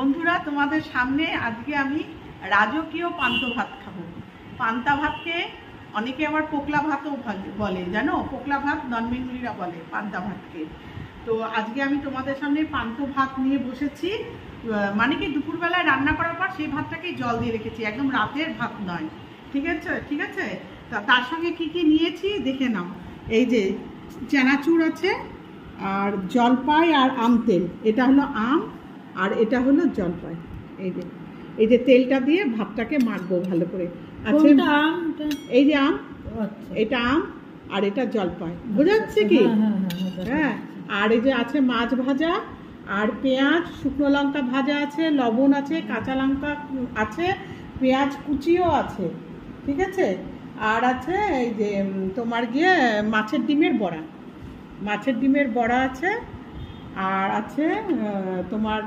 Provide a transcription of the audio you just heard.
বন্ধুরা, তোমাদের সামনে আজকে আমি রাজকীয় পান্তা ভাত খাবো। পান্তা ভাতকে অনেকে আবার পোকলা ভাতও বলে, জানো? পোকলা ভাত নন বেঙ্গলিরা বলে পান্তা ভাতকে। তো আজকে আমি তোমাদের সামনে পান্তা ভাত নিয়ে বসেছি। মানে কি, দুপুরবেলায় রান্না করার পর সেই ভাতটাকে জল দিয়ে রেখেছি, একদম রাতের ভাত নয়। ঠিক আছে, ঠিক আছে। তার সঙ্গে কি কি নিয়েছি দেখে নাও। এই যে চানাচুর আছে, আর জলপাই আর আম তেল। এটা হলো আম আর এটা হলো জলপাই। এই যে তেলটা দিয়ে ভাতটাকে মাখবো ভালো করে। আচ্ছা, এই যে আম, এটা আম আর এটা জলপাই, বোঝা যাচ্ছে কি? হ্যাঁ। আর এই যে আছে মাছ ভাজা, আর পেঁয়াজ, শুকনো লঙ্কা ভাজা আছে, লবণ আছে, কাঁচা লঙ্কা আছে, পেঁয়াজ কুচিও আছে। ঠিক আছে। আর আছে এই যে তোমার গিয়ে মাছের ডিমের বড়া আছে। আর আছে তোমার